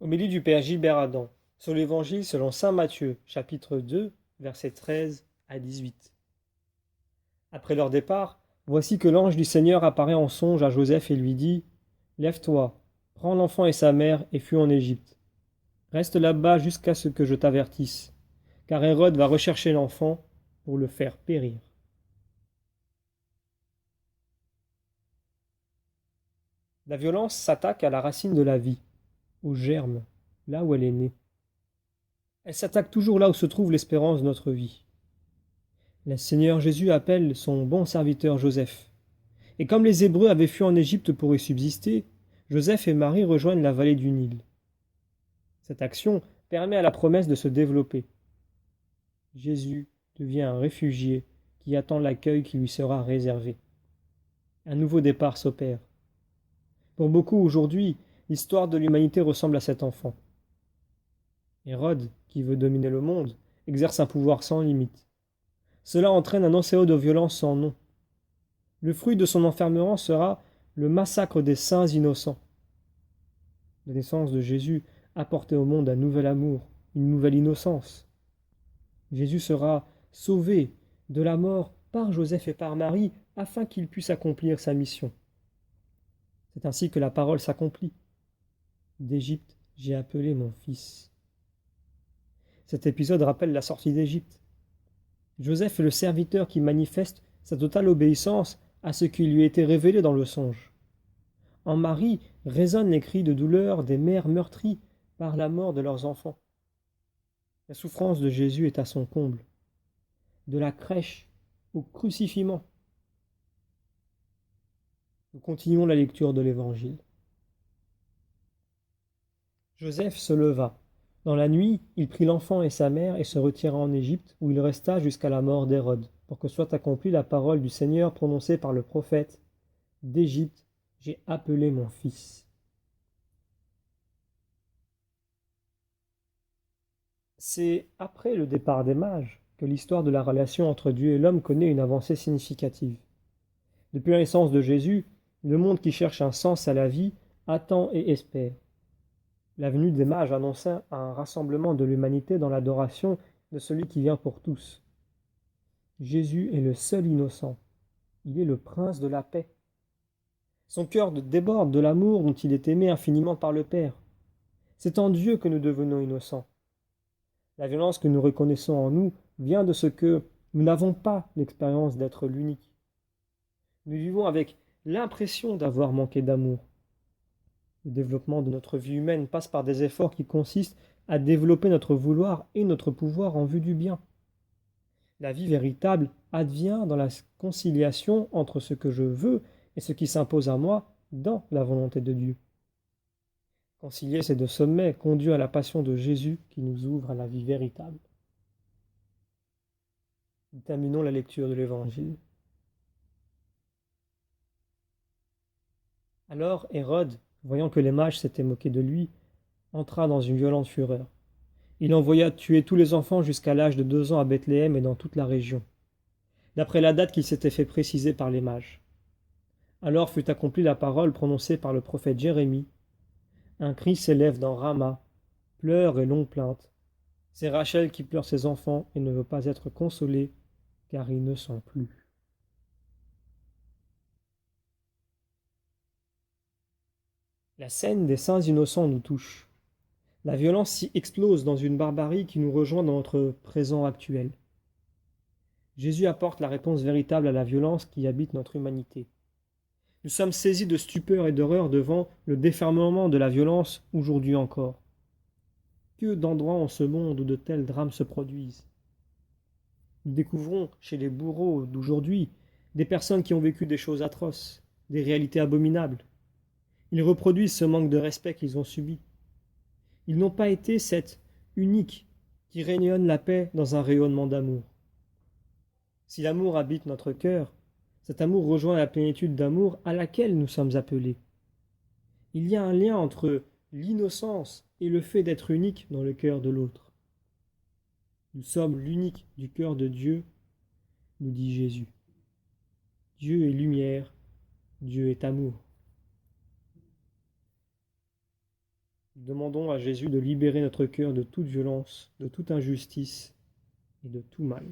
Homélie du Père Gilbert Adam sur l'Évangile selon saint Matthieu, chapitre 2, versets 13 à 18. Après leur départ, voici que l'ange du Seigneur apparaît en songe à Joseph et lui dit: Lève-toi, prends l'enfant et sa mère et fuis en Égypte. Reste là-bas jusqu'à ce que je t'avertisse, car Hérode va rechercher l'enfant pour le faire périr. La violence s'attaque à la racine de la vie, au germe, là où elle est née. Elle s'attaque toujours là où se trouve l'espérance de notre vie. Le Seigneur Jésus appelle son bon serviteur Joseph. Et comme les Hébreux avaient fui en Égypte pour y subsister, Joseph et Marie rejoignent la vallée du Nil. Cette action permet à la promesse de se développer. Jésus devient un réfugié qui attend l'accueil qui lui sera réservé. Un nouveau départ s'opère. Pour beaucoup aujourd'hui, l'histoire de l'humanité ressemble à cet enfant. Hérode, qui veut dominer le monde, exerce un pouvoir sans limite. Cela entraîne un océan de violence sans nom. Le fruit de son enfermement sera le massacre des saints innocents. La naissance de Jésus apportait au monde un nouvel amour, une nouvelle innocence. Jésus sera sauvé de la mort par Joseph et par Marie afin qu'il puisse accomplir sa mission. C'est ainsi que la parole s'accomplit. D'Égypte, j'ai appelé mon fils. Cet épisode rappelle la sortie d'Égypte. Joseph est le serviteur qui manifeste sa totale obéissance à ce qui lui était révélé dans le songe. En Marie résonnent les cris de douleur des mères meurtries par la mort de leurs enfants. La souffrance de Jésus est à son comble, de la crèche au crucifixion. Nous continuons la lecture de l'Évangile. Joseph se leva. Dans la nuit, il prit l'enfant et sa mère et se retira en Égypte, où il resta jusqu'à la mort d'Hérode, pour que soit accomplie la parole du Seigneur prononcée par le prophète: D'Égypte, j'ai appelé mon fils. C'est après le départ des mages que l'histoire de la relation entre Dieu et l'homme connaît une avancée significative. Depuis la naissance de Jésus, le monde qui cherche un sens à la vie attend et espère. La venue des mages annonçait un rassemblement de l'humanité dans l'adoration de celui qui vient pour tous. Jésus est le seul innocent. Il est le prince de la paix. Son cœur déborde de l'amour dont il est aimé infiniment par le Père. C'est en Dieu que nous devenons innocents. La violence que nous reconnaissons en nous vient de ce que nous n'avons pas l'expérience d'être l'unique. Nous vivons avec l'impression d'avoir manqué d'amour. Le développement de notre vie humaine passe par des efforts qui consistent à développer notre vouloir et notre pouvoir en vue du bien. La vie véritable advient dans la conciliation entre ce que je veux et ce qui s'impose à moi dans la volonté de Dieu. Concilier ces deux sommets conduit à la passion de Jésus qui nous ouvre à la vie véritable. Nous terminons la lecture de l'Évangile. Alors Hérode, voyant que les mages s'étaient moqués de lui, entra dans une violente fureur. Il envoya tuer tous les enfants jusqu'à l'âge de 2 ans à Bethléem et dans toute la région, d'après la date qu'il s'était fait préciser par les mages. Alors fut accomplie la parole prononcée par le prophète Jérémie. Un cri s'élève dans Rama, pleurs et longues plaintes. C'est Rachel qui pleure ses enfants et ne veut pas être consolée, car ils ne sont plus. La scène des saints innocents nous touche. La violence s'y explose dans une barbarie qui nous rejoint dans notre présent actuel. Jésus apporte la réponse véritable à la violence qui habite notre humanité. Nous sommes saisis de stupeur et d'horreur devant le déferlement de la violence aujourd'hui encore. Que d'endroits en ce monde où de tels drames se produisent. Nous découvrons chez les bourreaux d'aujourd'hui des personnes qui ont vécu des choses atroces, des réalités abominables. Ils reproduisent ce manque de respect qu'ils ont subi. Ils n'ont pas été cette unique qui rayonne la paix dans un rayonnement d'amour. Si l'amour habite notre cœur, cet amour rejoint la plénitude d'amour à laquelle nous sommes appelés. Il y a un lien entre l'innocence et le fait d'être unique dans le cœur de l'autre. Nous sommes l'unique du cœur de Dieu, nous dit Jésus. Dieu est lumière, Dieu est amour. Demandons à Jésus de libérer notre cœur de toute violence, de toute injustice et de tout mal.